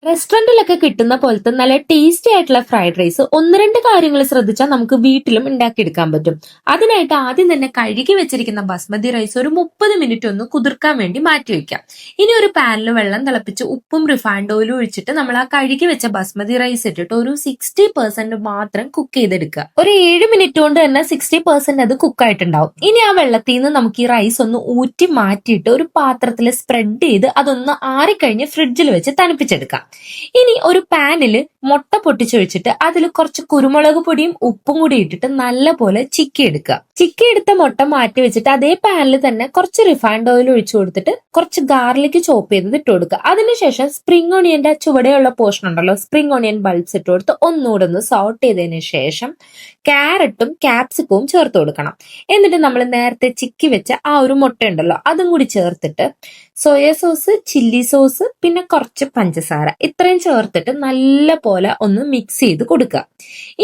റെസ്റ്റോറന്റിലൊക്കെ കിട്ടുന്ന പോലത്തെ നല്ല ടേസ്റ്റി ആയിട്ടുള്ള ഫ്രൈഡ് റൈസ് ഒന്ന് രണ്ട് കാര്യങ്ങൾ ശ്രദ്ധിച്ചാൽ നമുക്ക് വീട്ടിലും ഉണ്ടാക്കിയെടുക്കാൻ പറ്റും. അതിനായിട്ട് ആദ്യം തന്നെ കഴുകി വെച്ചിരിക്കുന്ന ബസ്മതി റൈസ് ഒരു 30 മിനിറ്റ് ഒന്ന് കുതിർക്കാൻ വേണ്ടി മാറ്റി വെക്കാം. ഇനി ഒരു പാനിൽ വെള്ളം തിളപ്പിച്ച് ഉപ്പും റിഫൈൻഡ് ഓയിലും ഒഴിച്ചിട്ട് നമ്മൾ ആ കഴുകി വെച്ച ബസ്മതി റൈസ് ഇട്ടിട്ട് ഒരു 60% മാത്രം കുക്ക് ചെയ്തെടുക്കുക. ഒരു 7 മിനിറ്റ് കൊണ്ട് തന്നെ 60% അത് കുക്കായിട്ടുണ്ടാവും. ഇനി ആ വെള്ളത്തിൽ നിന്ന് നമുക്ക് ഈ റൈസ് ഒന്ന് ഊറ്റി മാറ്റിയിട്ട് ഒരു പാത്രത്തിൽ സ്പ്രെഡ് ചെയ്ത് അതൊന്ന് ആറിക്കഴിഞ്ഞ് ഫ്രിഡ്ജിൽ വെച്ച് തണുപ്പിച്ചെടുക്കാം. ഇനി ഒരു പാനില് മുട്ട പൊട്ടിച്ചൊഴിച്ചിട്ട് അതിൽ കുറച്ച് കുരുമുളക് പൊടിയും ഉപ്പും കൂടി ഇട്ടിട്ട് നല്ലപോലെ ചിക്കി എടുക്കുക. ചിക്കി എടുത്ത മുട്ട മാറ്റി വെച്ചിട്ട് അതേ പാനിൽ തന്നെ കുറച്ച് റിഫൈൻഡ് ഓയിൽ ഒഴിച്ചു കൊടുത്തിട്ട് കുറച്ച് ഗാർലിക് ചോപ്പ് ചെയ്തത് ഇട്ട് കൊടുക്കുക. അതിനുശേഷം സ്പ്രിംഗ് ഓണിയന്റെ ചുവടെയുള്ള പോർഷൻ ഉണ്ടല്ലോ, സ്പ്രിംഗ് ഓണിയൻ ബൾബ്സ് ഇട്ട് കൊടുത്ത് ഒന്നുകൂടെ ഒന്ന് സോട്ട് ചെയ്തതിന് ശേഷം ക്യാരറ്റും ക്യാപ്സിക്കവും ചേർത്ത് കൊടുക്കണം. എന്നിട്ട് നമ്മൾ നേരത്തെ ചിക്കി വെച്ച ആ ഒരു മുട്ട ഉണ്ടല്ലോ അതും കൂടി ചേർത്തിട്ട് സോയ സോസ്, ചില്ലി സോസ്, പിന്നെ കുറച്ച് പഞ്ചസാര ഇത്രയും ചേർത്തിട്ട് നല്ല പോലെ ഒന്ന് മിക്സ് ചെയ്ത് കൊടുക്കുക.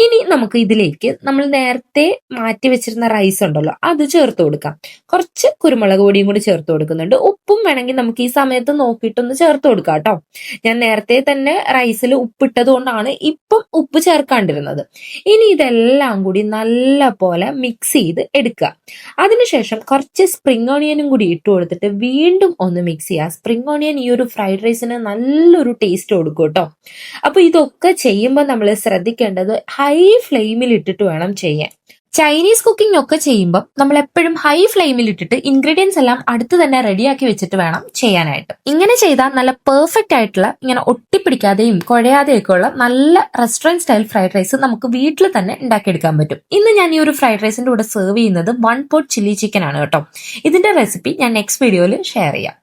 ഇനി നമുക്ക് ഇതിലേക്ക് നമ്മൾ നേരത്തെ മാറ്റി വെച്ചിരുന്ന റൈസ് ഉണ്ടല്ലോ അത് ചേർത്ത് കൊടുക്കാം. കുറച്ച് കുരുമുളക് പൊടിയും കൂടി ചേർത്ത് കൊടുക്കുന്നുണ്ട്. ഉപ്പും വേണമെങ്കിൽ നമുക്ക് ഈ സമയത്ത് നോക്കിയിട്ടൊന്ന് ചേർത്ത് കൊടുക്കാം കേട്ടോ. ഞാൻ നേരത്തെ തന്നെ റൈസിൽ ഉപ്പിട്ടത് കൊണ്ടാണ് ഇപ്പം ഉപ്പ് ചേർക്കാണ്ടിരുന്നത്. ഇനി ഇതെല്ലാം കൂടി നല്ല പോലെ മിക്സ് ചെയ്ത് എടുക്കുക. അതിനുശേഷം കുറച്ച് സ്പ്രിംഗ് ഓണിയനും കൂടി ഇട്ട് കൊടുത്തിട്ട് വീണ്ടും ഒന്ന് മിക്സ് ചെയ്യുക. സ്പ്രിംഗ് ഓണിയൻ ഈ ഒരു ഫ്രൈഡ് റൈസിന് നല്ലൊരു ടേസ്റ്റ് കൊടുക്കും കേട്ടോ. അപ്പൊ ഇതൊക്കെ ചെയ്യുമ്പോൾ നമ്മൾ ശ്രദ്ധിക്കേണ്ടത് ഹൈ ഫ്ലെയിമിൽ ഇട്ടിട്ട് വേണം ചെയ്യാൻ. ചൈനീസ് കുക്കിംഗ് ഒക്കെ ചെയ്യുമ്പോൾ നമ്മൾ എപ്പോഴും ഹൈ ഫ്ലെയിമിൽ ഇട്ടിട്ട് ഇൻഗ്രീഡിയൻസ് എല്ലാം അടുത്ത് തന്നെ റെഡിയാക്കി വെച്ചിട്ട് വേണം ചെയ്യാനായിട്ട്. ഇങ്ങനെ ചെയ്താൽ നല്ല പെർഫെക്റ്റ് ആയിട്ടുള്ള ഇങ്ങനെ ഒട്ടിപ്പിടിക്കാതെയും കുഴയാതെയൊക്കെ ഉള്ള നല്ല റെസ്റ്റോറന്റ് സ്റ്റൈൽ ഫ്രൈഡ് റൈസ് നമുക്ക് വീട്ടിൽ തന്നെ ഉണ്ടാക്കിയെടുക്കാൻ പറ്റും. ഇന്ന് ഞാൻ ഈ ഒരു ഫ്രൈഡ് റൈസിന്റെ കൂടെ സെർവ് ചെയ്യുന്നത് 1 pot ചില്ലി ചിക്കൻ ആണ് കേട്ടോ. ഇതിന്റെ റെസിപ്പി ഞാൻ നെക്സ്റ്റ് വീഡിയോയിൽ ഷെയർ ചെയ്യാം.